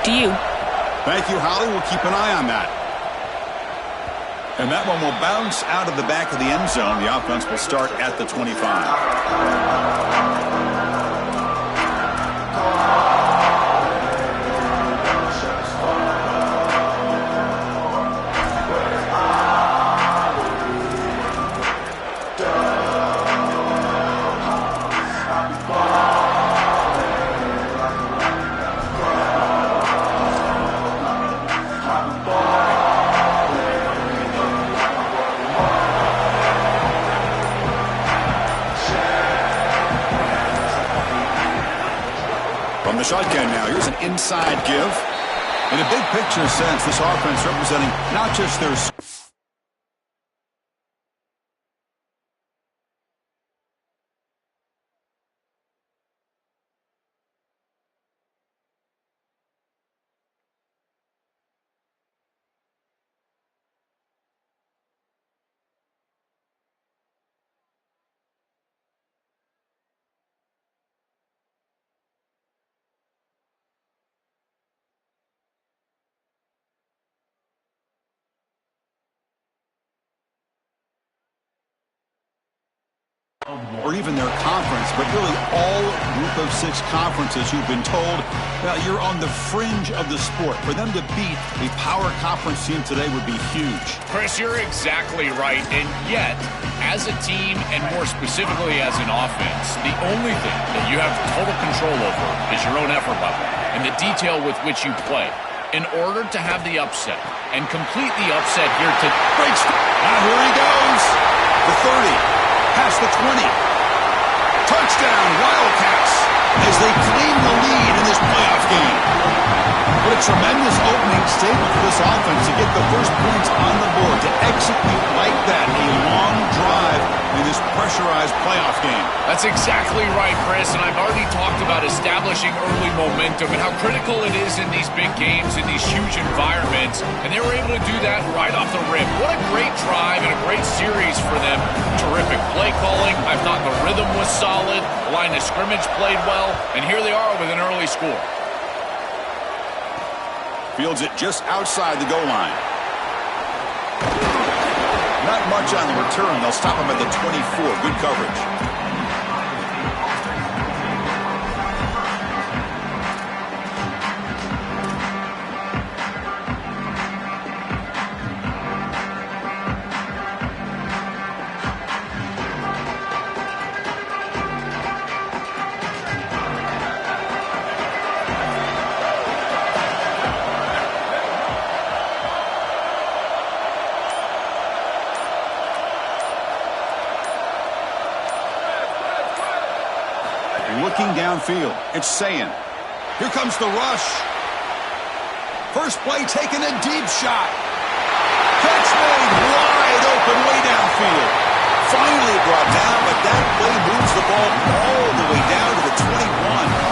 to you. Thank you, Holly. We'll keep an eye on that. And that one will bounce out of the back of the end zone. The offense will start at the 25. From the shotgun now, here's an inside give. In a big picture sense, this offense representing not just their... or even their conference, but really all group of 6 conferences who've been told, well, you're on the fringe of the sport. For them to beat a power conference team today would be huge. Chris, you're exactly right. And yet, as a team, and more specifically as an offense, the only thing that you have total control over is your own effort level and the detail with which you play. In order to have the upset and complete the upset here to breaks. Now here he goes. The 30. Past the 20. Touchdown, Wildcats, as they claim the lead in this playoff game. What a tremendous opening statement for this offense to get the first points on the board, to execute like that, a long drive in this pressurized playoff game. That's exactly right, Chris, and I've already talked about establishing early momentum and how critical it is in these big games, in these huge environments, and they were able to do that right off the rip. What a great drive and a great series for them. Terrific play calling. I thought the rhythm was solid, the line of scrimmage played well, and here they are with an early score. Fields it just outside the goal line. Not much on the return. They'll stop him at the 24. Good coverage. Looking downfield, it's Sayin. Here comes the rush. First play taking a deep shot. Catch made wide open way downfield. Finally brought down, but that play moves the ball all the way down to the 21.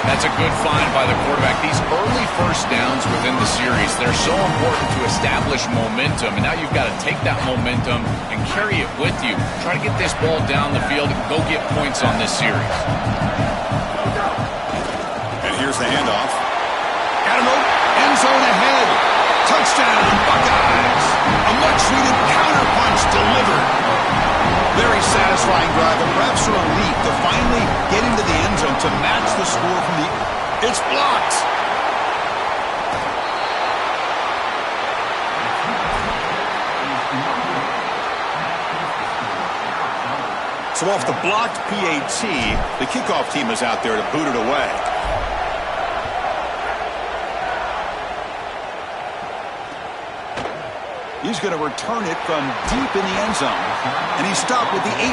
That's a good find by the quarterback. These early first downs within the series, they're so important to establish momentum. And now you've got to take that momentum and carry it with you. Try to get this ball down the field and go get points on this series. And here's the handoff. Adamo, end zone ahead. Touchdown, Buckeyes. A much-needed counterpunch delivered. Very satisfying drive, and perhaps a relief to finally get into the end zone to match the score from the... It's blocked. So off the blocked PAT, the kickoff team is out there to boot it away. He's going to return it from deep in the end zone. And he stopped with the 18.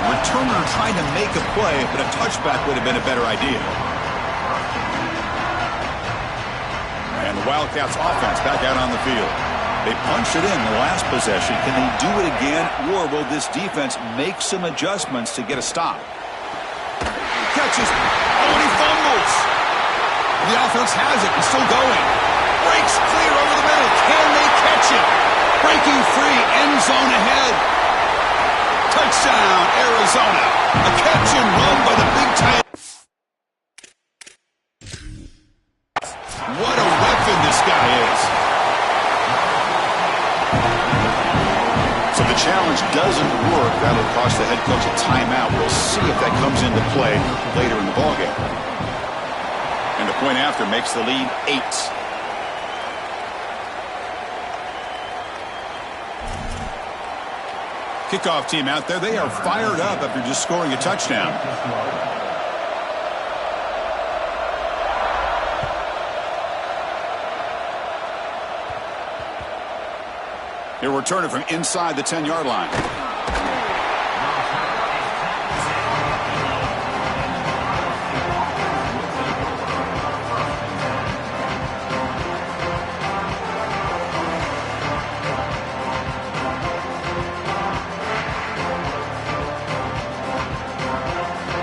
Returner trying to make a play, but a touchback would have been a better idea. And the Wildcats offense back out on the field. They punched it in the last possession. Can they do it again, or will this defense make some adjustments to get a stop? Catches. Oh, and he fumbles. The offense has it. It's still going. Breaks clear over the middle. Can they catch it? Breaking free, end zone ahead. Touchdown, Arizona. A catch and run by the big tight. doesn't work, that'll cost the head coach a timeout. We'll see if that comes into play later in the ballgame. And the point after makes the lead 8. Kickoff team out there. They are fired up after just scoring a touchdown. He'll return it from inside the 10-yard line.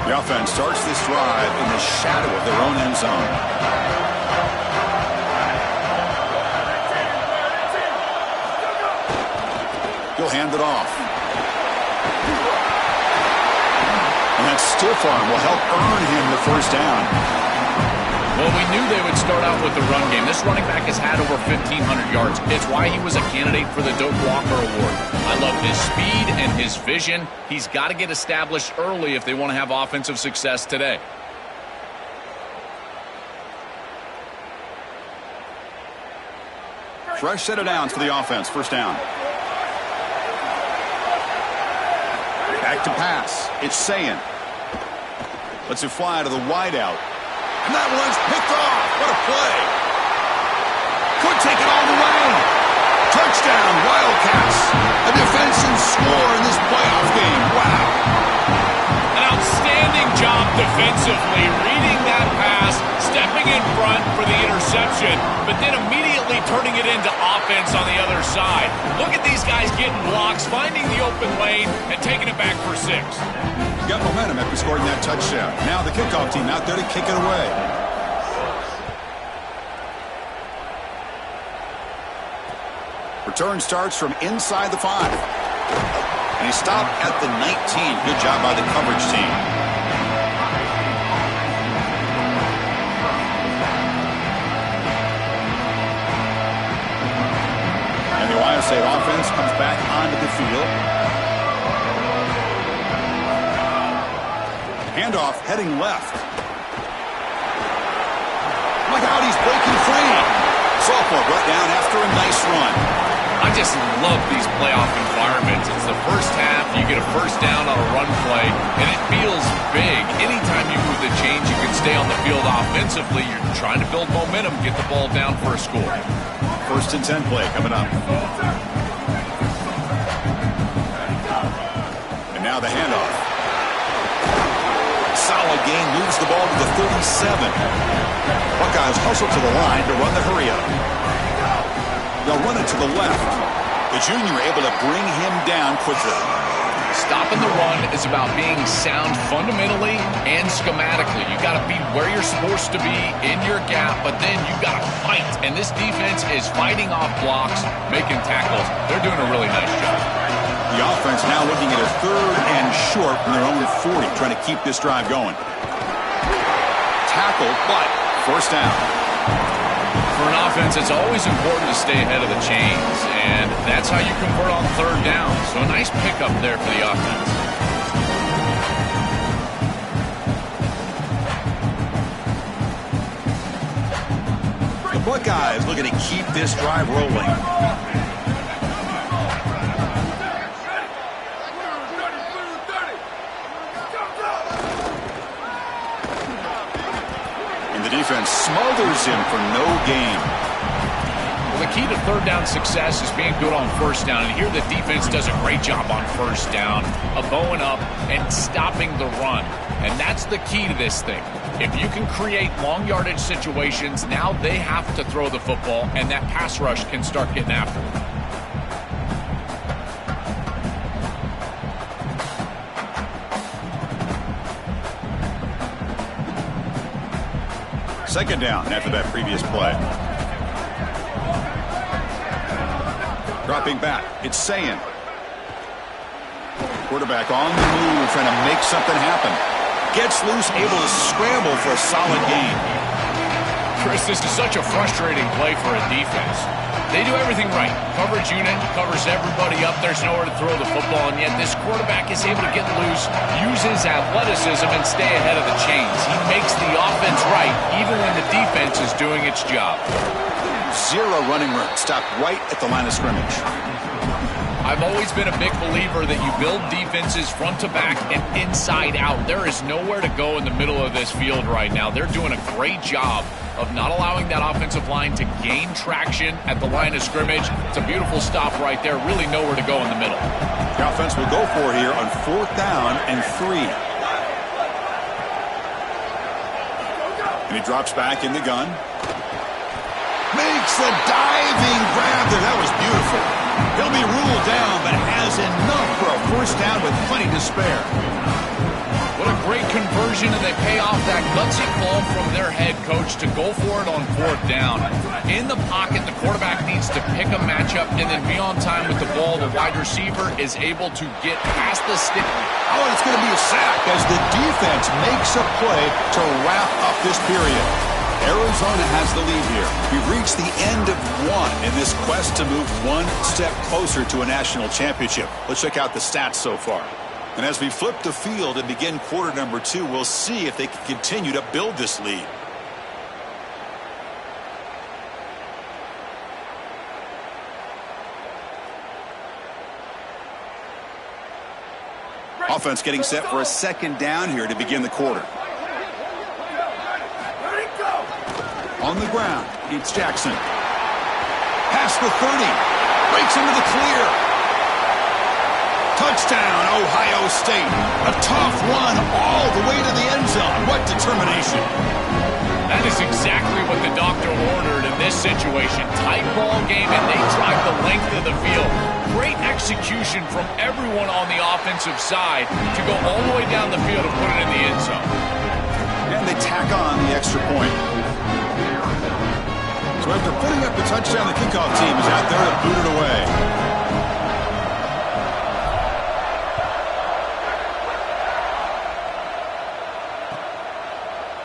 The offense starts this drive in the shadow of their own end zone. He'll hand it off. And that stiff arm will help earn him the first down. Well, we knew they would start out with the run game. This running back has had over 1,500 yards. It's why he was a candidate for the Doak Walker Award. I love his speed and his vision. He's got to get established early if they want to have offensive success today. Fresh set of downs for the offense. First down. Back to pass. It's Sayin. Lets it fly to the wideout. And that one's picked off. What a play. Could take it all the way. Touchdown, Wildcats. A defensive score in this playoff game. Wow. An outstanding job defensively, reading that pass, stepping in front for the interception, but then immediately turning it into offense on the other side. Look at these guys getting blocks, finding the open lane, and taking it back for 6. Got momentum after scoring that touchdown. Now the kickoff team out there to kick it away. Return starts from inside the 5. And he stopped at the 19. Good job by the coverage team. And the Ohio State offense comes back onto the field. Handoff heading left. Look out, he's breaking free. Sophomore brought down after a nice run. I just love these playoff environments. It's the first half, you get a first down on a run play, and it feels big. Anytime you move the chains, you can stay on the field offensively. You're trying to build momentum, get the ball down for a score. First and 10 play coming up. And now the handoff. Solid gain, moves the ball to the 37. Buckeyes hustle to the line to run the hurry up. They'll run it to the left. The junior able to bring him down quickly. Stopping the run is about being sound fundamentally and schematically. You got to be where you're supposed to be in your gap, but then you got to fight. And this defense is fighting off blocks, making tackles. They're doing a really nice job. The offense now looking at a 3rd and short from their own 40, trying to keep this drive going. Tackle, but first down. For an offense, it's always important to stay ahead of the chains, and that's how you convert on 3rd down. So a nice pickup there for the offense. The Buckeyes looking to keep this drive rolling. Defense smothers him for no gain. Well, the key to 3rd down success is being good on 1st down. And here the defense does a great job on 1st down of bowing up and stopping the run. And that's the key to this thing. If you can create long yardage situations, now they have to throw the football, and that pass rush can start getting after them. Second down after that previous play. Dropping back. It's Sayin. Quarterback on the move, trying to make something happen. Gets loose, able to scramble for a solid gain. Chris, this is such a frustrating play for a defense. They do everything right. Coverage unit covers everybody up. There's nowhere to throw the football, and yet this quarterback is able to get loose, use his athleticism, and stay ahead of the chains. He makes the offense right, even when the defense is doing its job. Zero running room. Stopped right at the line of scrimmage. I've always been a big believer that you build defenses front to back and inside out. There is nowhere to go in the middle of this field right now. They're doing a great job of not allowing that offensive line to gain traction at the line of scrimmage. It's a beautiful stop right there. Really nowhere to go in the middle. The offense will go for it here on 4th down and 3. And he drops back in the gun. Makes the diving grab there. That was beautiful. He'll be ruled down, but has enough for a first down with plenty to spare. What a great conversion, and they pay off that gutsy call from their head coach to go for it on 4th down. In the pocket, the quarterback needs to pick a matchup and then be on time with the ball. The wide receiver is able to get past the stick. Oh, and it's going to be a sack as the defense makes a play to wrap up this period. Arizona has the lead here. We've reached the end of one in this quest to move one step closer to a national championship. Let's check out the stats so far. And as we flip the field and begin quarter number 2, we'll see if they can continue to build this lead. Offense getting set for a 2nd down here to begin the quarter. On the ground, it's Jackson. Past the 30. Breaks into the clear. Touchdown, Ohio State. A tough run all the way to the end zone. What determination. That is exactly what the doctor ordered in this situation. Tight ball game, and they drive the length of the field. Great execution from everyone on the offensive side to go all the way down the field and put it in the end zone. And they tack on the extra point. So after putting up the touchdown, the kickoff team is out there to boot it away.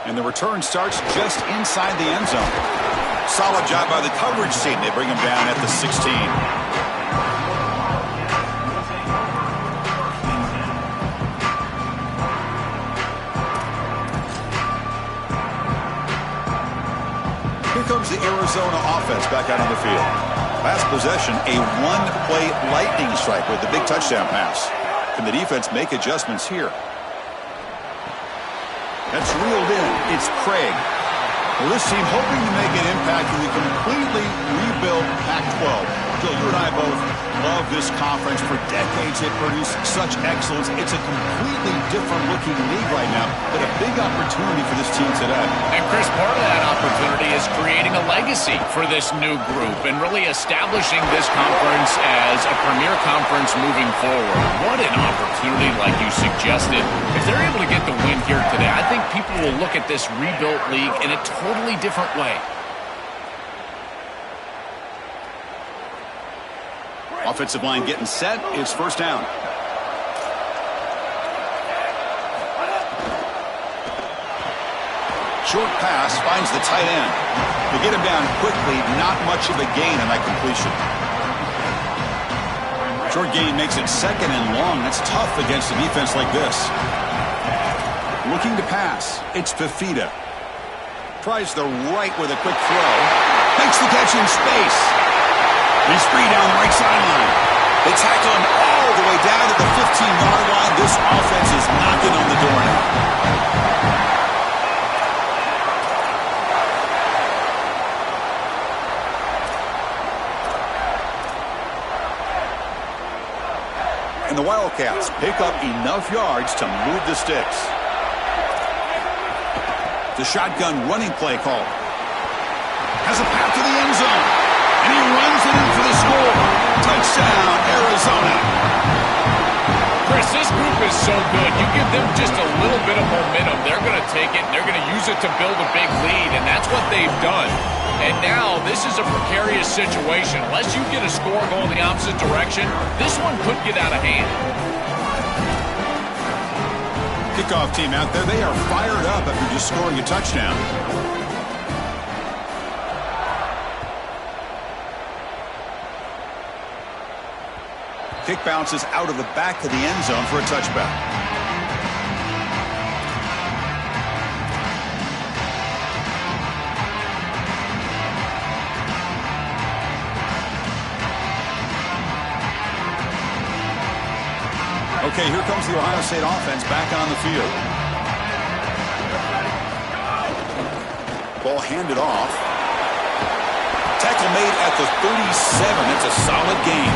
And the return starts just inside the end zone. Solid job by the coverage team. They bring him down at the 16. Here comes the Arizona offense back out on the field. Last possession, a one-play lightning strike with the big touchdown pass. Can the defense make adjustments here? That's reeled in. It's Craig. Well, this team hoping to make an impact in the completely rebuilt Pac-12. Joe, you and I both love this conference. For decades, it produced such excellence. It's a completely different-looking league right now, but a big opportunity for this team today. And, Chris, part of that opportunity is creating a legacy for this new group and really establishing this conference as a premier conference moving forward. What an opportunity, like you suggested. If they're able to get the win here today, I think people will look at this rebuilt league in a totally different way. Offensive line getting set. It's 1st down. Short pass finds the tight end. They get him down quickly. Not much of a gain on that completion. Short gain makes it 2nd and long. That's tough against a defense like this. Looking to pass. It's Fifita. Tries the right with a quick throw. Makes the catch in space. He's free down the right sideline. They tackle him all the way down to the 15-yard line. This offense is knocking on the door now. And the Wildcats pick up enough yards to move the sticks. The shotgun running play call. Has a path to the end zone. And he runs it in for the score. Touchdown, Arizona. Chris, this group is so good. You give them just a little bit of momentum. They're going to take it, and they're going to use it to build a big lead, and that's what they've done. And now this is a precarious situation. Unless you get a score going the opposite direction, this one could get out of hand. Kickoff team out there, they are fired up after just scoring a touchdown. Kick bounces out of the back of the end zone for a touchback. Okay, here comes the Ohio State offense back on the field. Ball handed off. Tackle made at the 37. It's a solid gain.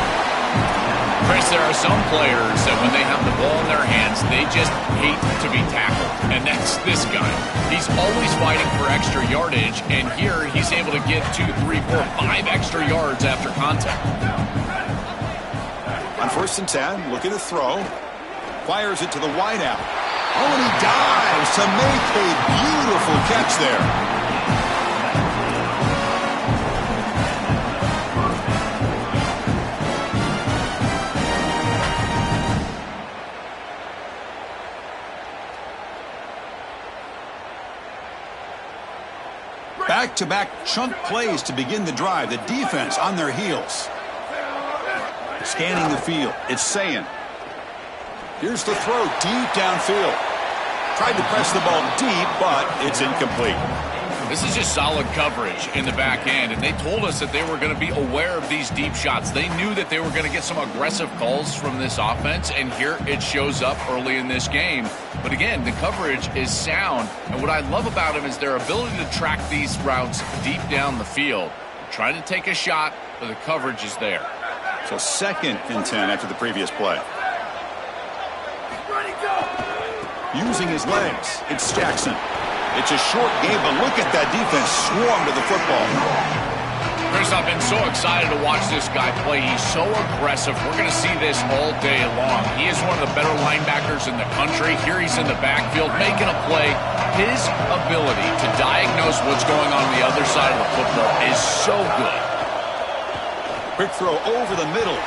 Chris, there are some players that when they have the ball in their hands, they just hate to be tackled. And that's this guy. He's always fighting for extra yardage, and here he's able to get 2, 3, 4, 5 extra yards after contact. On 1st and 10, looking to throw. Fires it to the wideout. Oh, and he dives to make a beautiful catch there. Back-to-back chunk plays to begin the drive. The defense on their heels. Scanning the field. It's saying. Here's the throw deep downfield. Tried to press the ball deep, but it's incomplete. This is just solid coverage in the back end, and they told us that they were going to be aware of these deep shots. They knew that they were going to get some aggressive calls from this offense, and here it shows up early in this game. But again, the coverage is sound, and what I love about them is their ability to track these routes deep down the field. Trying to take a shot, but the coverage is there. So 2nd and 10 after the previous play. Using his legs, it's Jackson. It's a short game, but look at that defense swarm to the football. Chris, I've been so excited to watch this guy play. He's so aggressive. We're going to see this all day long. He is one of the better linebackers in the country. Here he's in the backfield making a play. His ability to diagnose what's going on the other side of the football is so good. Quick throw over the middle.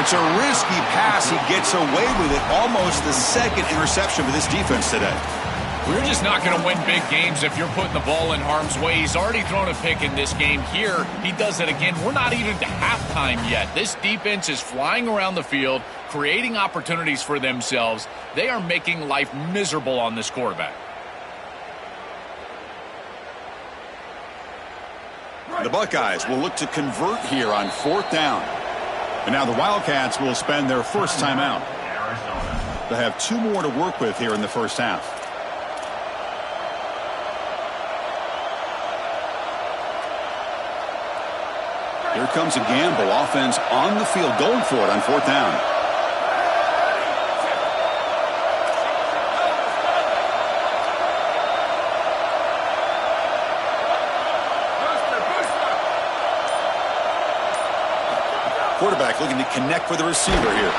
It's a risky pass. He gets away with it. Almost the 2nd interception for this defense today. We're just not going to win big games if you're putting the ball in harm's way. He's already thrown a pick in this game. Here, he does it again. We're not even to halftime yet. This defense is flying around the field, creating opportunities for themselves. They are making life miserable on this quarterback. The Buckeyes will look to convert here on 4th down. And now the Wildcats will spend their first timeout. They have 2 more to work with here in the first half. Here comes a gamble. Offense on the field going for it on 4th down. Quarterback looking to connect with the receiver here.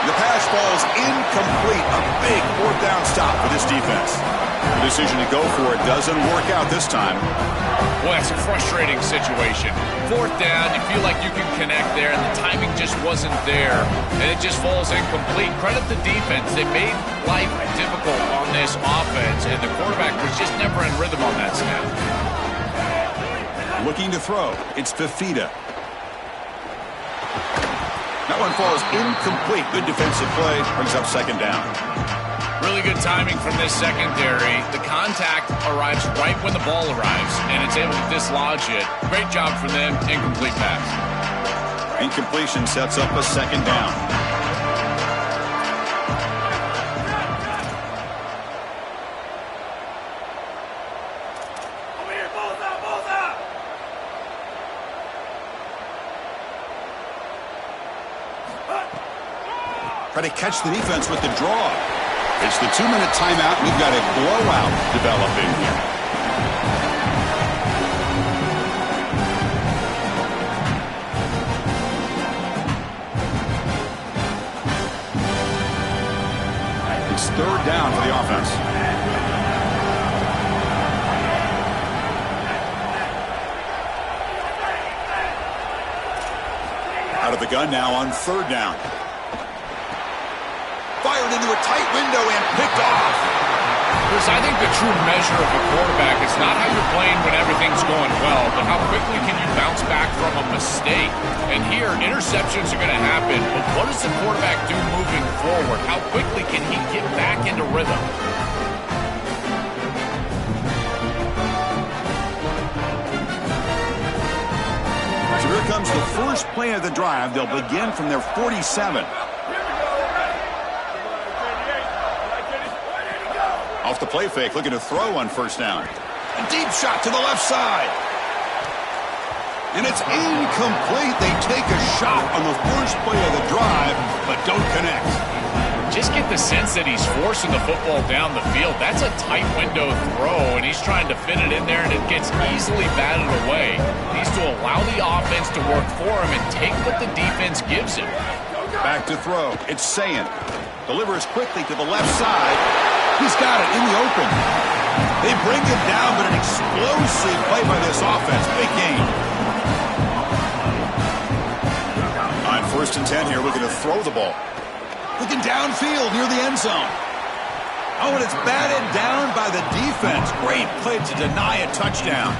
The pass falls incomplete. A big 4th down stop for this defense. The decision to go for it doesn't work out this time. Well, it's a frustrating situation. 4th down, you feel like you can connect there, and the timing just wasn't there, and it just falls incomplete. Credit the defense. They made life difficult on this offense, and the quarterback was just never in rhythm on that snap. Looking to throw. It's Fifita. That one falls incomplete. Good defensive play. Brings up 2nd down. Really good timing from this secondary. The contact arrives right when the ball arrives, and it's able to dislodge it. Great job for them. Incomplete pass. Incompletion sets up a 2nd down. Try to catch the defense with the draw. It's the 2-minute timeout. We've got a blowout developing here. It's 3rd down for the offense. Out of the gun now on 3rd down. Fired into a tight window and picked off. Chris, I think the true measure of a quarterback is not how you're playing when everything's going well, but how quickly can you bounce back from a mistake. And here, interceptions are going to happen, but what does the quarterback do moving forward? How quickly can he get back into rhythm? So here comes the first play of the drive. They'll begin from their 47. Off the play fake, looking to throw on first down. A deep shot to the left side. And it's incomplete. They take a shot on the first play of the drive, but don't connect. Just get the sense that he's forcing the football down the field. That's a tight window throw, and he's trying to fit it in there, and it gets easily batted away. He needs to allow the offense to work for him and take what the defense gives him. Back to throw. It's Sayin. Delivers quickly to the left side. He's got it in the open. They bring him down, but an explosive play by this offense. Big gain. On 1st and 10 here, looking to throw the ball. Looking downfield near the end zone. Oh, and it's batted down by the defense. Great play to deny a touchdown.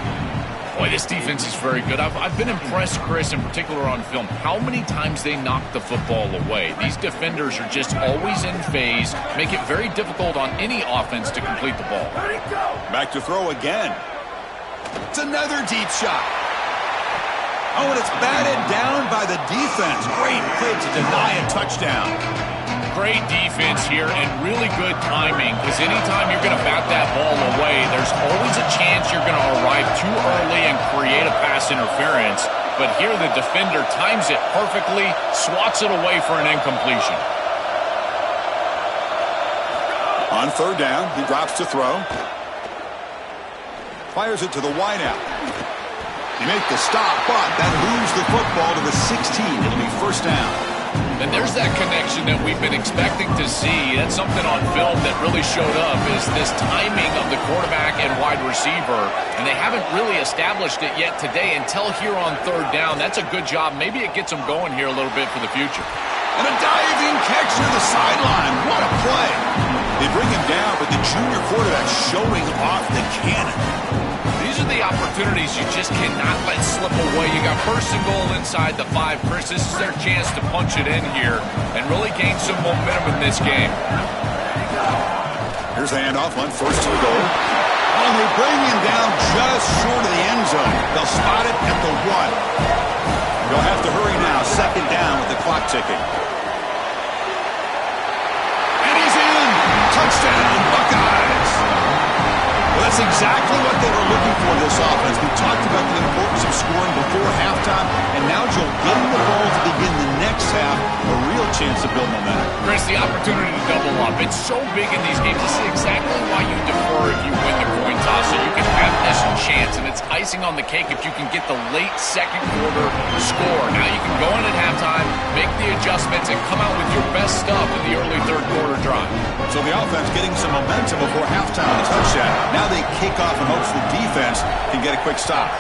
Boy, this defense is very good. I've been impressed, Chris, in particular on film, how many times they knock the football away. These defenders are just always in phase, make it very difficult on any offense to complete the ball. Back to throw again. It's another deep shot. Oh, and it's batted down by the defense. Great play to deny a touchdown. Great defense here and really good timing, because anytime you're going to bat that ball away, there's always a chance you're going to arrive too early and create a pass interference. But here the defender times it perfectly, swats it away for an incompletion. On 3rd down, he drops to throw. Fires it to the wideout. They make the stop, but that moves the football to the 16. It'll be 1st down. And there's that connection that we've been expecting to see. That's something on film that really showed up, is this timing of the quarterback and wide receiver. And they haven't really established it yet today until here on 3rd down. That's a good job. Maybe it gets them going here a little bit for the future. And a diving catch to the sideline. What a play. They bring him down, but the junior quarterback showing off the cannon. These are the opportunities you just cannot let slip away. You got 1st and goal inside the 5. Chris, this is their chance to punch it in here and really gain some momentum in this game. Here's the handoff on 1st and goal. Oh, and they bring him down just short of the end zone. They'll spot it at the 1. They'll have to hurry now. 2nd down with the clock ticking. And he's in. Touchdown, Buckeyes. Well, that's exactly what they were looking for, this offense. We talked about the importance of scoring before halftime, and now Joel getting the ball to begin the next half, a real chance to build momentum. Chris, the opportunity to double up, it's so big in these games. This is exactly why you defer if you win the coin toss, so you can have this chance, and it's icing on the cake if you can get the late 2nd quarter score. Now you can go in at halftime, make the adjustments, and come out with your best stuff in the early 3rd quarter drive. So the offense getting some momentum before halftime to touchdown. Now they kick off and hopes the defense can get a quick stop.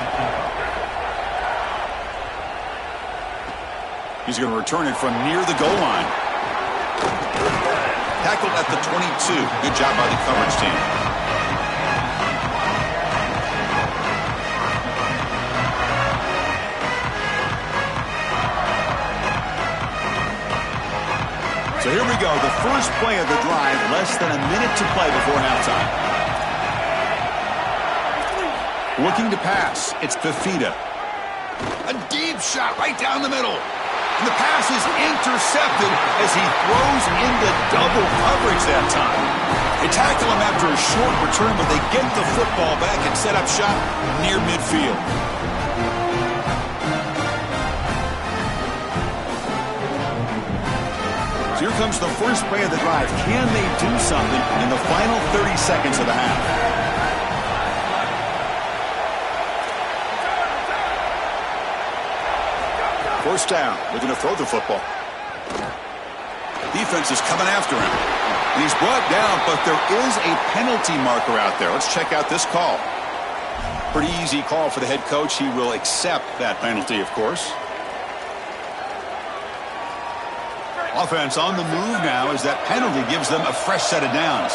He's going to return it from near the goal line. Tackled at the 22. Good job by the coverage team. So here we go, the first play of the drive, less than a minute to play before halftime. Looking to pass, it's Fifita. A deep shot right down the middle. And the pass is intercepted as he throws into double coverage that time. They tackle him after a short return, but they get the football back and set up shop near midfield. Here comes the first play of the drive. Can they do something in the final 30 seconds of the half? First down. Looking to throw the football. Defense is coming after him. And he's brought down, but there is a penalty marker out there. Let's check out this call. Pretty easy call for the head coach. He will accept that penalty, of course. Offense on the move now as that penalty gives them a fresh set of downs.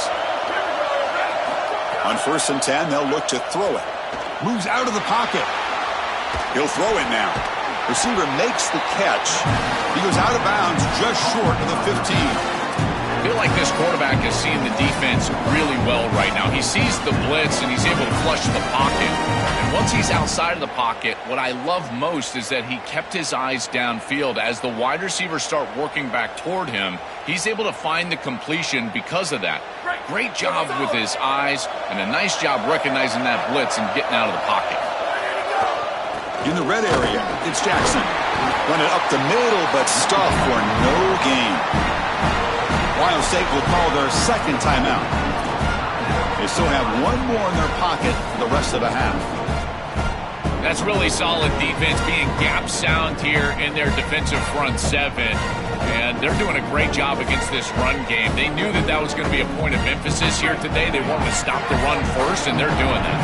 On 1st and 10, they'll look to throw it. Moves out of the pocket. He'll throw it now. Receiver makes the catch. He goes out of bounds just short of the 15. I feel like this quarterback is seeing the defense really well right now. He sees the blitz, and he's able to flush the pocket. And once he's outside of the pocket, what I love most is that he kept his eyes downfield. As the wide receivers start working back toward him, he's able to find the completion because of that. Great job with his eyes, and a nice job recognizing that blitz and getting out of the pocket. In the red area, it's Jackson. Run it up the middle, but stuffed for no gain. Ohio State will call their second timeout. They still have one more in their pocket for the rest of the half. That's really solid defense, being gap sound here in their defensive front seven. And they're doing a great job against this run game. They knew that that was going to be a point of emphasis here today. They wanted to stop the run first, and they're doing that.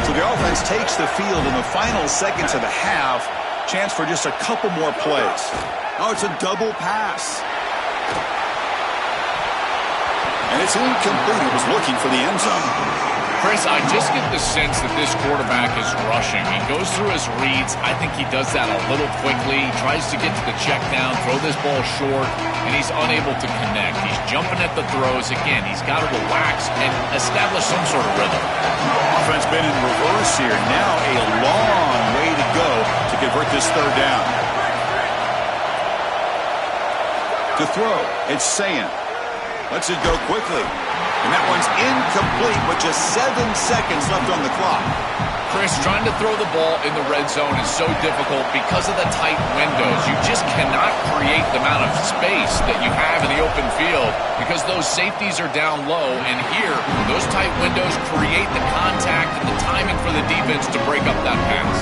So the offense takes the field in the final seconds of the half. Chance for just a couple more plays. Oh, it's a double pass. And it's incomplete. He was looking for the end zone. Chris, I just get the sense that this quarterback is rushing. He goes through his reads. I think he does that a little quickly. He tries to get to the check down, throw this ball short, and he's unable to connect. He's jumping at the throws. Again, he's got to relax and establish some sort of rhythm. Offense been in reverse here. Now a long way to go to convert this third down. To throw, it's Sayan. Lets it go quickly. And that one's incomplete with just 7 seconds left on the clock. Chris, trying to throw the ball in the red zone is so difficult because of the tight windows. You just cannot create the amount of space that you have in the open field because those safeties are down low. And here, those tight windows create the contact and the timing for the defense to break up that pass.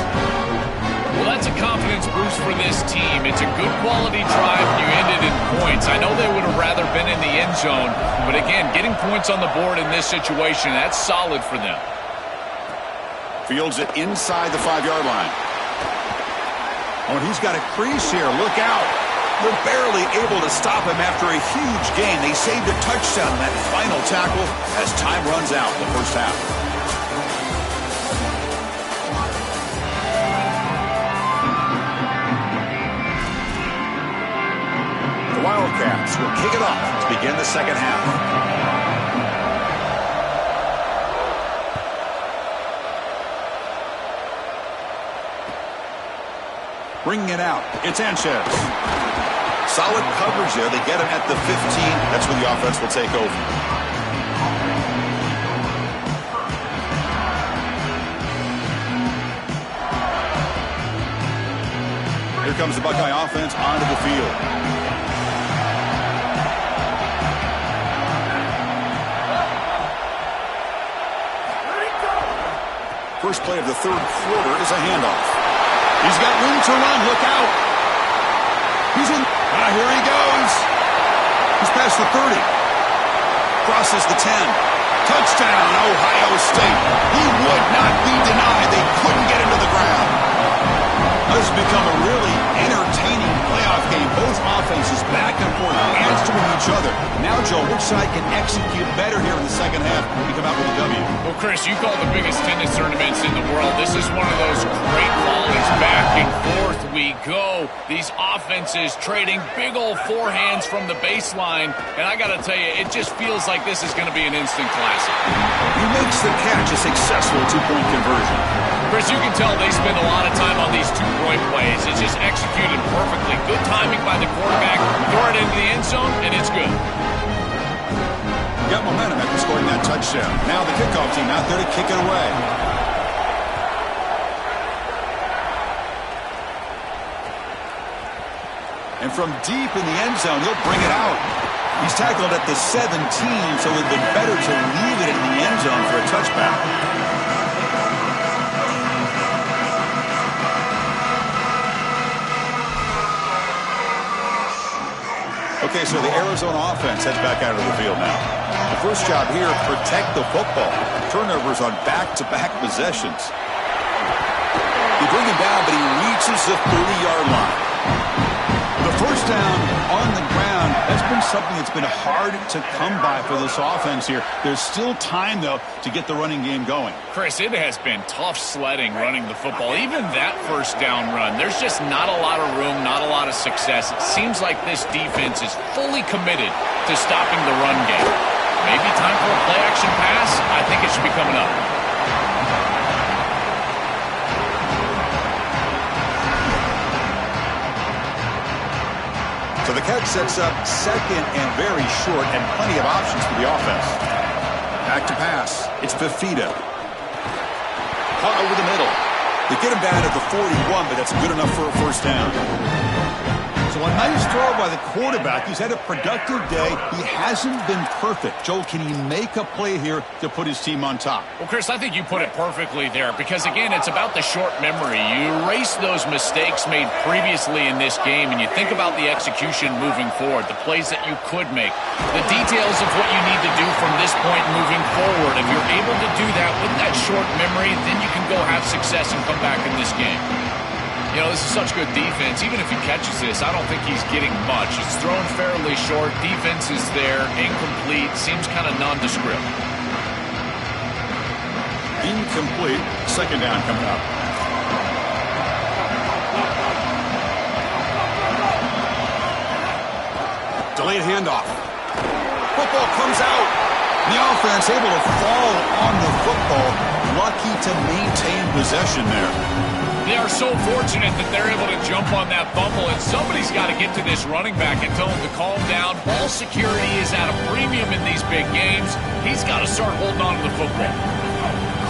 Well, that's a confidence boost for this team. It's a good quality drive, and you ended in points. I know they would have rather been in the end zone, but again, getting points on the board in this situation, that's solid for them. Fields it inside the 5-yard line. Oh, and he's got a crease here. Look out. They're barely able to stop him after a huge gain. They saved a touchdown in that final tackle as time runs out in the first half. The Wildcats will kick it off to begin the second half. Bringing it out, it's Sanchez. Solid coverage there. They get him at the 15. That's when the offense will take over. Here comes the Buckeye offense onto the field. First play of the third quarter is a handoff. He's got room to run. Look out. He's in. Here he goes. He's past the 30. Crosses the 10. Touchdown, Ohio State. He would not be denied. They couldn't get him to the ground. This has become a really entertaining playoff game. Both offenses back and forth, answering each other. Now, Joe, which side can execute better here in the second half and come out with a W? Well, Chris, you call the biggest tennis tournaments in the world. This is one of those great volleys. Back and forth we go. These offenses trading big old forehands from the baseline. And I got to tell you, it just feels like this is going to be an instant classic. He makes the catch, a successful two-point conversion. Chris, you can tell they spend a lot of time on these two-point plays. It's just executed perfectly. Good timing by the quarterback. Throw it into the end zone, and it's good. Got momentum after scoring that touchdown. Now the kickoff team out there to kick it away. And from deep in the end zone, he'll bring it out. He's tackled at the 17, so it would have been better to leave it in the end zone for a touchback. Okay, so the Arizona offense heads back out of the field now. The first job here, protect the football. Turnovers on back-to-back possessions. They bring him down, but he reaches the 30-yard line. The First down on the ground. That's been something that's been hard to come by for this offense here. There's still time, though, to get the running game going. Chris, it has been tough sledding running the football. Even that first down run, there's just not a lot of room, not a lot of success. It seems like this defense is fully committed to stopping the run game. Maybe time for a play-action pass? I think it should be coming up. So the catch sets up second and very short and plenty of options for the offense. Back to pass. It's Fifita. Caught over the middle. They get him down at the 41, but that's good enough for a first down. So a nice throw by the quarterback. He's had a productive day. He hasn't been perfect. Joel, can he make a play here to put his team on top? Well, Chris, I think you put it perfectly there because, again, it's about the short memory. You erase those mistakes made previously in this game, and you think about the execution moving forward, the plays that you could make, the details of what you need to do from this point moving forward. If you're able to do that with that short memory, then you can go have success and come back in this game. You know, this is such good defense. Even if he catches this, I don't think he's getting much. It's thrown fairly short. Defense is there. Incomplete. Seems kind of nondescript. Incomplete. Second down coming up. Delayed handoff. Football comes out. The offense able to fall on the football. Lucky to maintain possession there. They are so fortunate that they're able to jump on that fumble, and somebody's got to get to this running back and tell him to calm down. Ball security is at a premium in these big games. He's got to start holding on to the football.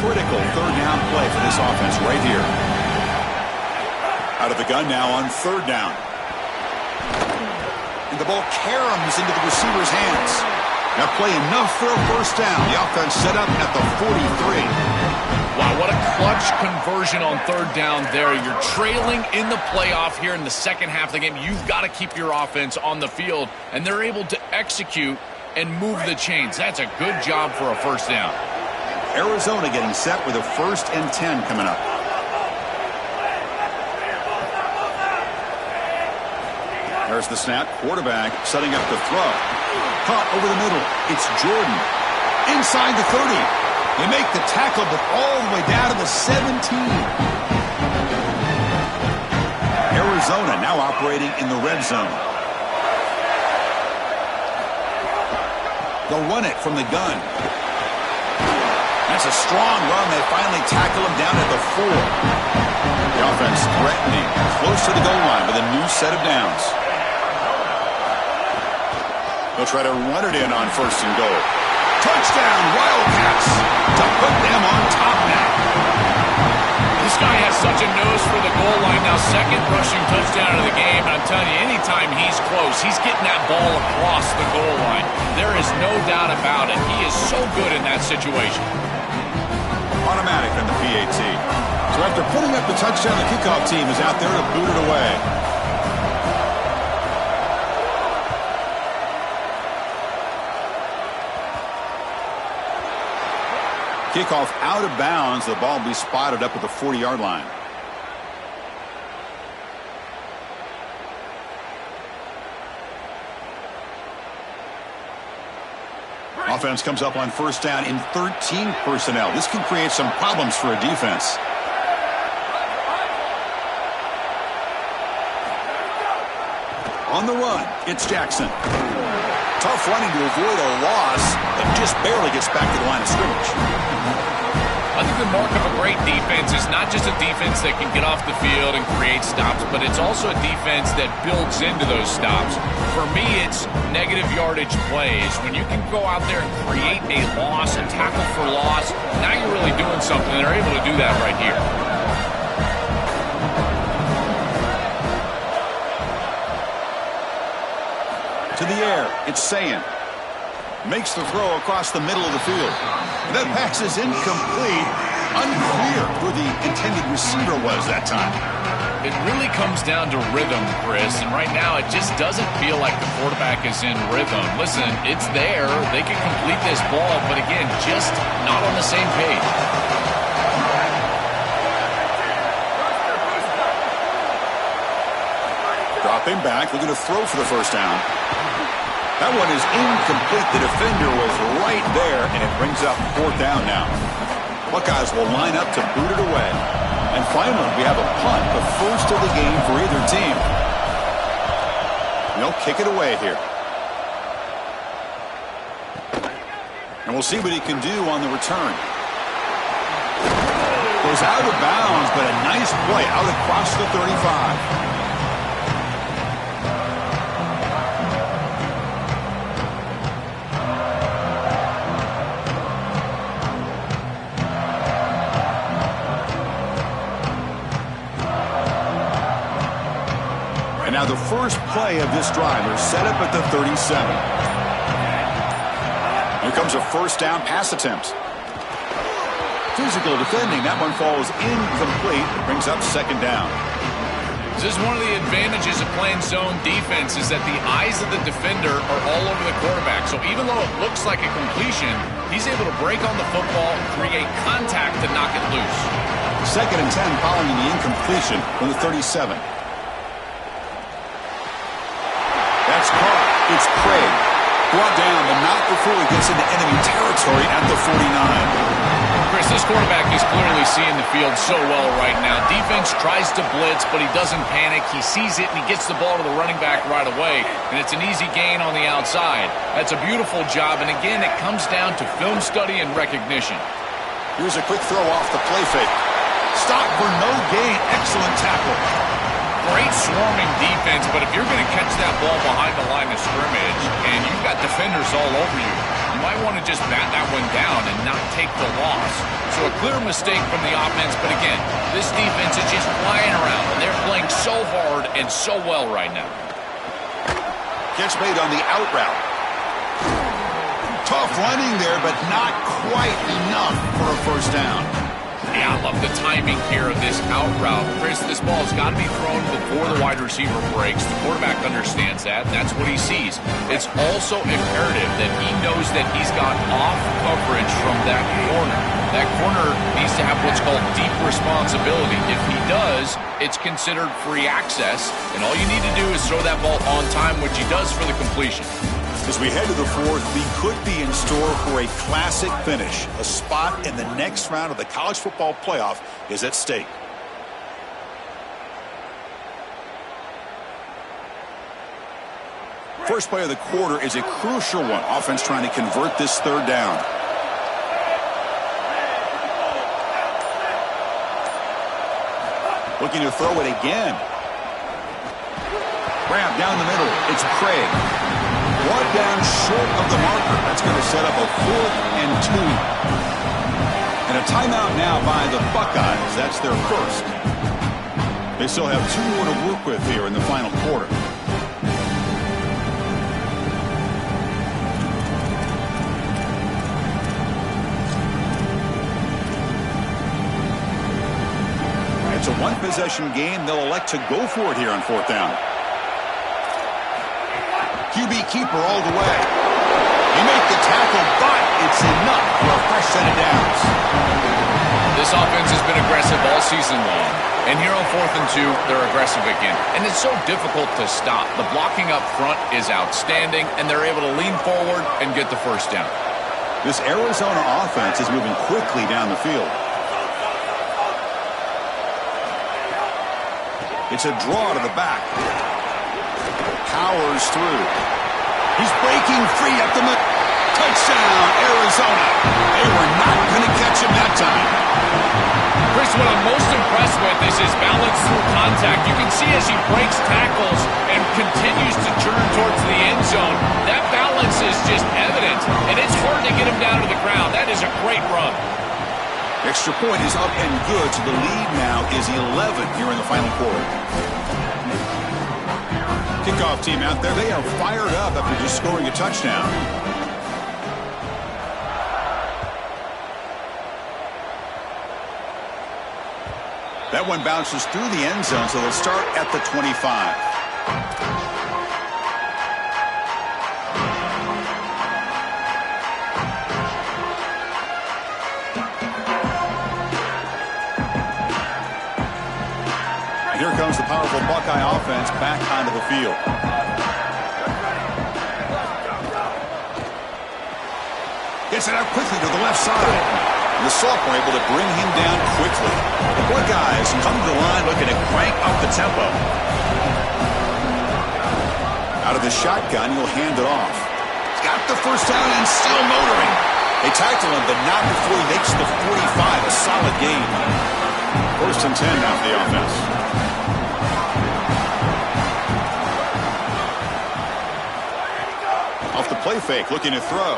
Critical third down play for this offense right here. Out of the gun now on third down. And the ball caroms into the receiver's hands. Now play enough for a first down. The offense set up at the 43. Wow, what a clutch conversion on third down there. You're trailing in the playoff here in the second half of the game. You've got to keep your offense on the field, and they're able to execute and move the chains. That's a good job for a first down. Arizona getting set with a 1st and 10 coming up. There's the snap. Quarterback setting up the throw. Caught over the middle. It's Jordan. Inside the 30. They make the tackle, but all the way down to the 17. Arizona now operating in the red zone. They'll run it from the gun. That's a strong run. They finally tackle him down at the 4. The offense threatening, close to the goal line with a new set of downs. They'll try to run it in on 1st and goal. Touchdown, Wildcats, to put them on top now. This guy has such a nose for the goal line now. Second rushing touchdown of the game. And I'm telling you, anytime he's close, he's getting that ball across the goal line. There is no doubt about it. He is so good in that situation. Automatic on the PAT. So after putting up the touchdown, the kickoff team is out there to boot it away. Kickoff out of bounds. The ball will be spotted up at the 40-yard line. Offense comes up on first down in 13 personnel. This can create some problems for a defense. On the run, it's Jackson. Tough running to avoid a loss, but just barely gets back to the line of scrimmage. I think the mark of a great defense is not just a defense that can get off the field and create stops, but it's also a defense that builds into those stops. For me, it's negative yardage plays. When you can go out there and create a loss and tackle for loss, now you're really doing something. They're able to do that right here. To the air, it's Sayan. Makes the throw across the middle of the field. That pass is incomplete. Unclear who the intended receiver was that time. It really comes down to rhythm, Chris, and right now it just doesn't feel like the quarterback is in rhythm. Listen, it's there. They can complete this ball, but again, just not on the same page. Stepping back, looking to throw for the first down. That one is incomplete. The defender was right there, and it brings up fourth down now. Buckeyes will line up to boot it away. And finally, we have a punt, the first of the game for either team. And they'll kick it away here. And we'll see what he can do on the return. Goes out of bounds, but a nice play out across the 35. And now the first play of this drive is set up at the 37. Here comes a first down pass attempt. Physical defending. That one falls incomplete. It brings up second down. This is one of the advantages of playing zone defense is that the eyes of the defender are all over the quarterback. So even though it looks like a completion, he's able to break on the football, create contact to knock it loose. Second and 10 following the incompletion from the 37. That's caught. It's Craig. Brought down, but not before he gets into enemy territory at the 49. Chris, this quarterback is clearly seeing the field so well right now. Defense tries to blitz, but he doesn't panic. He sees it, and he gets the ball to the running back right away, and it's an easy gain on the outside. That's a beautiful job, and again, it comes down to film study and recognition. Here's a quick throw off the play fake. Stop for no gain. Excellent tackle. Great swarming defense, but if you're going to catch that ball behind the line of scrimmage and you've got defenders all over you, you might want to just bat that one down and not take the loss. So a clear mistake from the offense, but again, this defense is just flying around, and they're playing so hard and so well right now. Catch made on the out route. Tough running there, but not quite enough for a first down. Yeah, I love the timing here of this out route. Chris, this ball has got to be thrown before the wide receiver breaks. The quarterback understands that, and that's what he sees. It's also imperative that he knows that he's got off coverage from that corner. That corner needs to have what's called deep responsibility. If he does, it's considered free access, and all you need to do is throw that ball on time, which he does for the completion. As we head to the fourth, we could be in store for a classic finish. A spot in the next round of the college football playoff is at stake. First play of the quarter is a crucial one. Offense trying to convert this third down. Looking to throw it again. Grab down the middle. It's Craig. Brought down short of the marker. That's going to set up a 4th and 2. And a timeout now by the Buckeyes. That's their first. They still have 2 more to work with here in the final quarter. It's a one-possession game. They'll elect to go for it here on 4th down. QB keeper all the way. He made the tackle, but it's enough for a fresh set of downs. This offense has been aggressive all season long. And here on 4th and 2, they're aggressive again. And it's so difficult to stop. The blocking up front is outstanding, and they're able to lean forward and get the first down. This Arizona offense is moving quickly down the field. It's a draw to the back. Powers through. He's breaking free up the middle. Touchdown, Arizona. They were not going to catch him that time. Chris, what I'm most impressed with is his balance through contact. You can see as he breaks tackles and continues to turn towards the end zone, that balance is just evident, and it's hard to get him down to the ground. That is a great run. Extra point is up and good, so the lead now is 11 here in the final quarter. Kickoff team out there, they are fired up after just scoring a touchdown. That one bounces through the end zone, so they'll start at the 25. Here comes the powerful Buckeye offense back onto the field. Gets it out quickly to the left side. And the sophomore able to bring him down quickly. The Buckeyes come to the line looking to crank up the tempo. Out of the shotgun, he'll hand it off. He's got the first down and still motoring. They tackle him, but not before he makes the 45. A solid gain. 1st and 10 now for the offense. Off the play fake, looking to throw.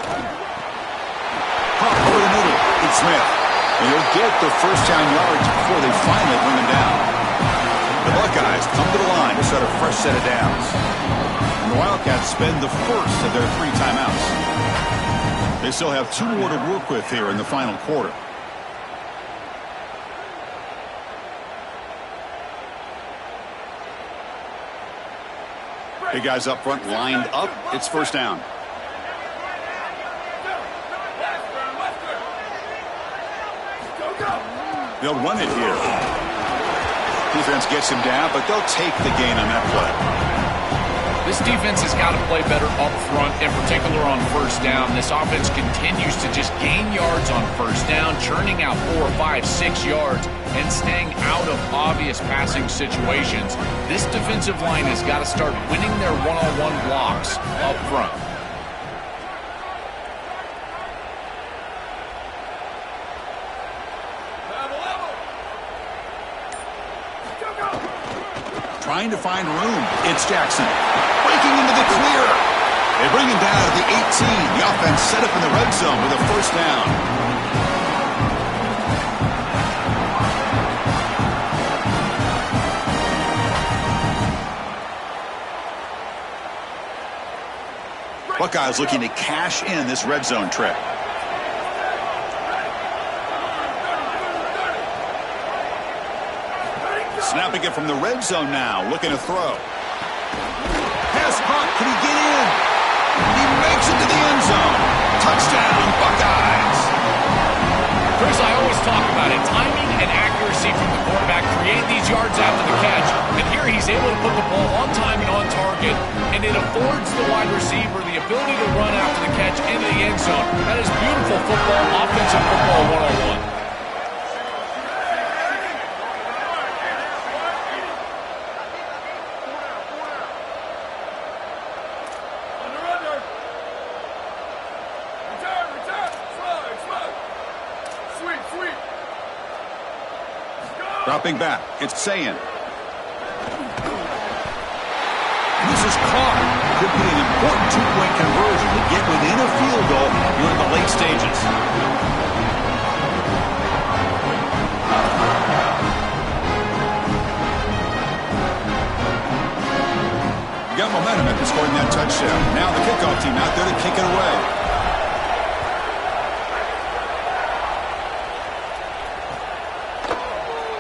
Pop over the middle. It's Smith. And he'll get the first down yards before they finally bring him down. The Buckeyes come to the line to start a fresh set of downs. And the Wildcats spend the first of their 3 timeouts. They still have 2 more to work with here in the final quarter. Big guys up front lined up. It's first down. They'll run it here. Defense gets him down, but they'll take the gain on that play. This defense has got to play better up front, in particular on first down. This offense continues to just gain yards on first down, churning out 4, 5, 6 yards, and staying out of obvious passing situations. This defensive line has got to start winning their one-on-one blocks up front. Trying to find room. It's Jackson. Breaking into the clear. They bring him down at the 18. The offense set up in the red zone with a first down. Buckeyes looking to cash in this red zone trip. Snapping it from the red zone now, looking to throw. Pass caught, can he get in? He makes it to the end zone. Touchdown, Buckeyes. Chris, I always talk about it. Timing and accuracy from the quarterback create these yards after the catch. And here he's able to put the ball on time and on target. And it affords the wide receiver the ability to run after the catch into the end zone. That is beautiful football, offensive football one-on-one. Dropping back, it's Sayin. This is caught. Could be an important 2-point conversion to get within a field goal here in the late stages. Got momentum after scoring that touchdown. Now the kickoff team out there to kick it away.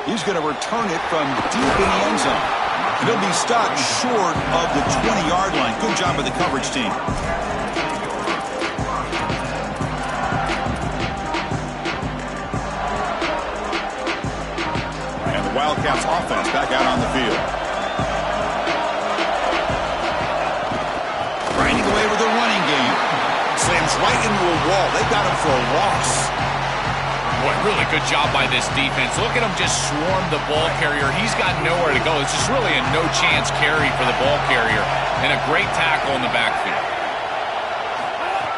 He's going to return it from deep in the end zone. And he'll be stopped short of the 20-yard line. Good job by the coverage team. And the Wildcats offense back out on the field. Grinding away with the running game. Slams right into a wall. They got him for a loss. Boy, really good job by this defense. Look at him just swarm the ball carrier. He's got nowhere to go. It's just really a no-chance carry for the ball carrier. And a great tackle in the backfield.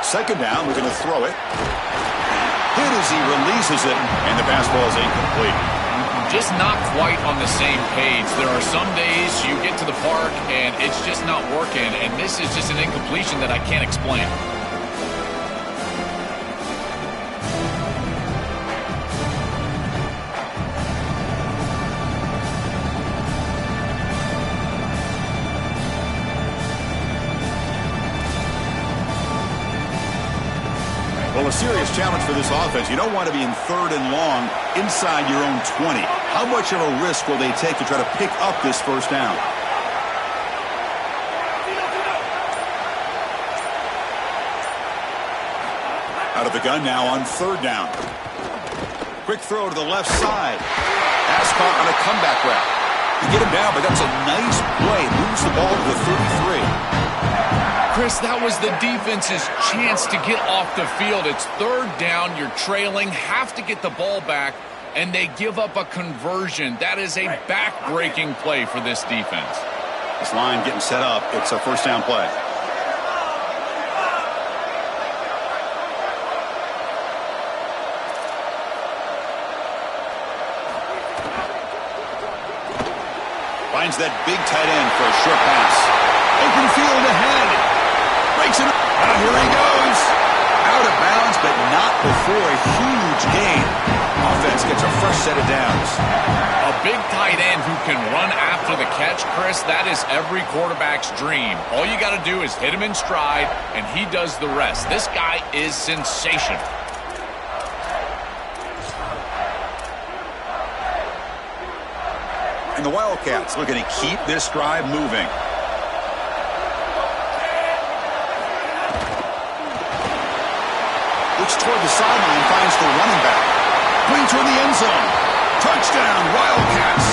Second down, we're going to throw it. Hit as he releases it, and the pass ball is incomplete. Just not quite on the same page. There are some days you get to the park, and it's just not working. And this is just an incompletion that I can't explain. Well, a serious challenge for this offense. You don't want to be in 3rd and long inside your own 20. How much of a risk will they take to try to pick up this first down? Out of the gun now on 3rd down. Quick throw to the left side. Pass caught on a comeback route. to get him down, but that's a nice play. Moves the ball to the 33. Chris, that was the defense's chance to get off the field. It's third down. You're trailing. Have to get the ball back, and they give up a conversion. That is a back-breaking play for this defense. This line getting set up. It's a first down play. Finds that big tight end for a short pass. Open field ahead. Breaks it up. Here he goes. Out of bounds, but not before a huge gain. Offense gets a fresh set of downs. A big tight end who can run after the catch, Chris, that is every quarterback's dream. All you got to do is hit him in stride, and he does the rest. This guy is sensational. And the Wildcats looking to keep this drive moving. Looks toward the sideline, finds the running back. Going toward the end zone. Touchdown, Wildcats.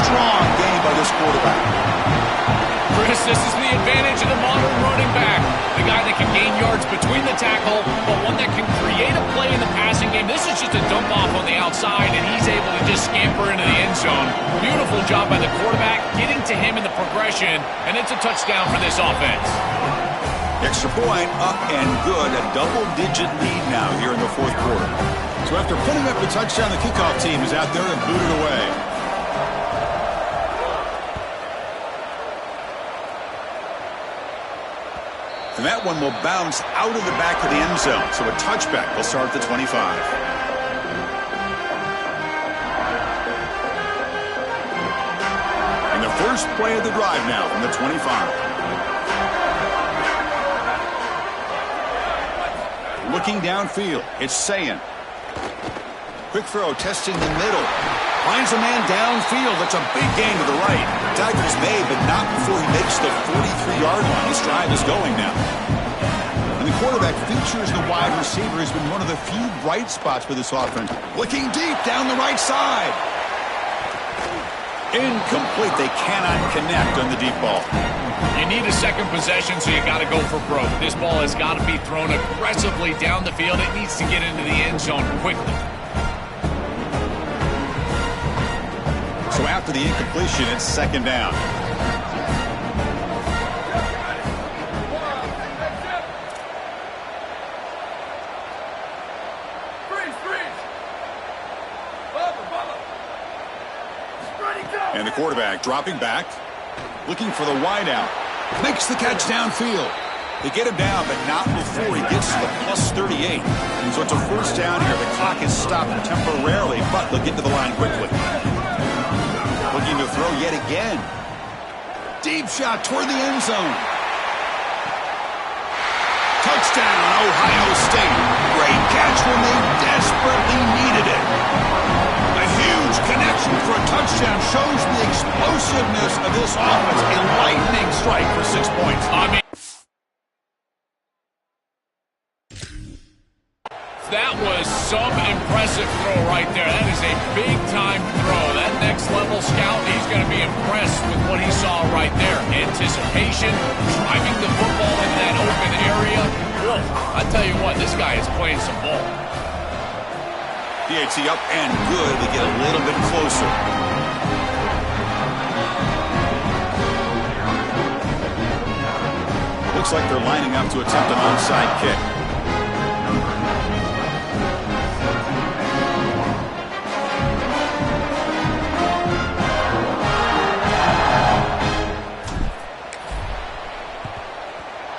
Strong game by this quarterback. Chris, this is the advantage of the modern running back. The guy that can gain yards between the tackle, but one that can create a play in the passing game. This is just a dump off on the outside, and he's able to just scamper into the end zone. Beautiful job by the quarterback, getting to him in the progression, and it's a touchdown for this offense. Extra point, up and good. A double-digit lead now here in the fourth quarter. So after putting up the touchdown, the kickoff team is out there and booted away. And that one will bounce out of the back of the end zone. So a touchback will start at the 25. And the first play of the drive now from the 25. Looking downfield, it's Sayin. Quick throw, testing the middle. Finds a man downfield. That's a big gain to the right. Tacle's made, but not before he makes the 43-yard line. This drive is going now. And the quarterback features the wide receiver has been one of the few bright spots for this offense. Looking deep down the right side. Incomplete. They cannot connect on the deep ball. You need a second possession, so you got to go for broke. This ball has got to be thrown aggressively down the field. It needs to get into the end zone quickly. So after the incompletion, it's second down. And the quarterback dropping back, looking for the wideout. Makes the catch downfield. They get him down, but not before he gets to the plus 38. So it's a first down here. The clock is stopped temporarily, but they'll get to the line quickly. Looking to throw yet again. Deep shot toward the end zone. Touchdown, Ohio State. Great catch when they desperately needed it. A huge connection for a touchdown shows the explosiveness of this offense. A lightning strike for 6 points. That was some impressive throw right there. That is a big-time throw. That next-level scout, he's going to be impressed with what he saw right there. Anticipation, driving the football into that open area. Whoa, I tell you what, this guy is playing some ball. DHC up and good. They get a little bit closer. Looks like they're lining up to attempt an onside kick.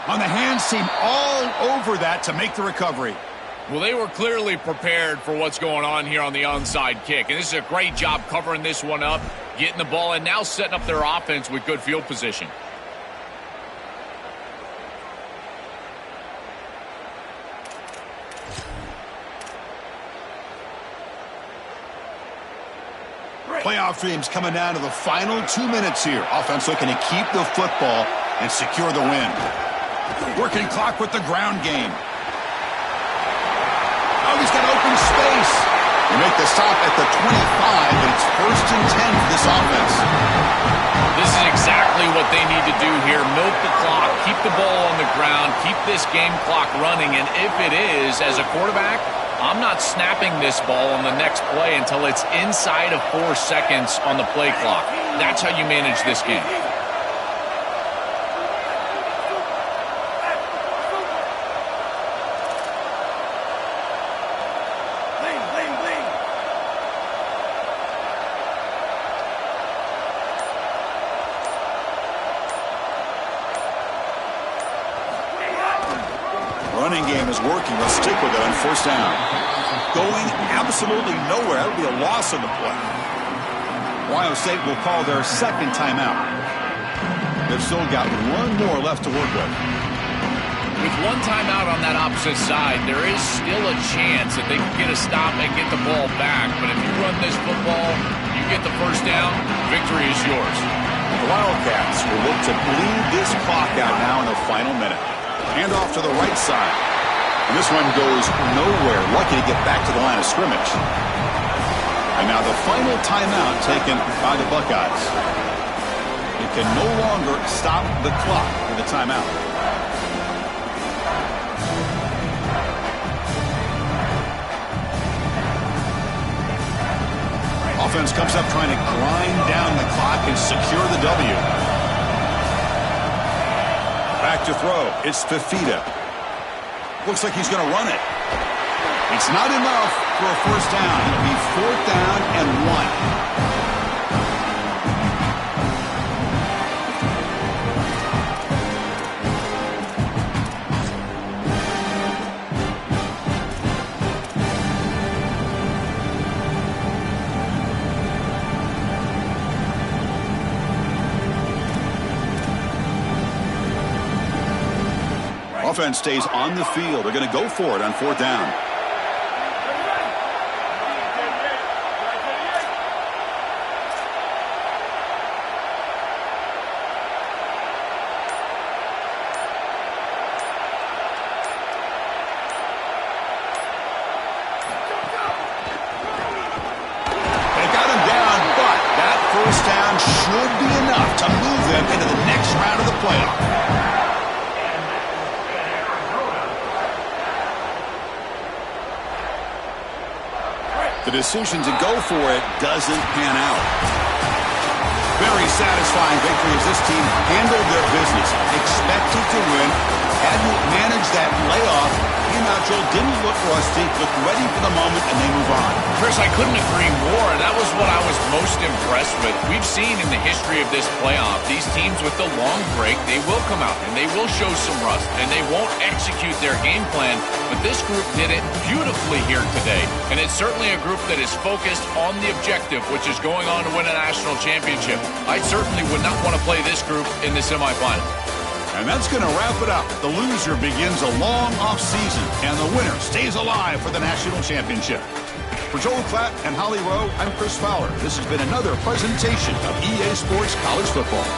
On the hands team all over that to make the recovery. Well, they were clearly prepared for what's going on here on the onside kick. And this is a great job covering this one up, getting the ball, and now setting up their offense with good field position. Playoff dreams coming down to the final 2 minutes here. Offense looking to keep the football and secure the win. Working clock with the ground game. Oh, he's got open space. They make the stop at the 25, and it's 1st and 10 for this offense. This is exactly what they need to do here. Milk the clock, keep the ball on the ground, keep this game clock running, and if it is, as a quarterback, I'm not snapping this ball on the next play until it's inside of 4 seconds on the play clock. That's how you manage this game. Running game is working. Let's stick with it on 1st down. Going absolutely nowhere. That would be a loss on the play. Ohio State will call their 2nd timeout. They've still got 1 more left to work with. With 1 timeout on that opposite side, there is still a chance that they can get a stop and get the ball back. But if you run this football, you get the 1st down, victory is yours. The Wildcats will look to bleed this clock out now in the final minute. Hand off to the right side. And this one goes nowhere. Lucky to get back to the line of scrimmage. And now the final timeout taken by the Buckeyes. It can no longer stop the clock with a timeout. Offense comes up trying to grind down the clock and secure the W. Back to throw. It's Fifita. Looks like he's going to run it. It's not enough for a 1st down. It'll be 4th down and 1. Offense stays on the field. They're going to go for it on 4th down. They got him down, but that 1st down should be enough to move them into the next round of the playoff. The decision to go for it doesn't pan out. Very satisfying victory as this team handled their business. Expected to win. Had to manage that layoff. Came out, Joel, didn't look rusty. Looked ready for the moment, and they move on. Chris, I couldn't agree more. That was what I was most impressed with. We've seen in the history of this playoff, these teams with the long break, they will come out and they will show some rust and they won't execute their game plan. But this group did it beautifully here today. And it's certainly a group that is focused on the objective, which is going on to win a national championship. I certainly would not want to play this group in the semifinals. And that's going to wrap it up. The loser begins a long off-season, and the winner stays alive for the national championship. For Joel Klatt and Holly Rowe, I'm Chris Fowler. This has been another presentation of EA Sports College Football.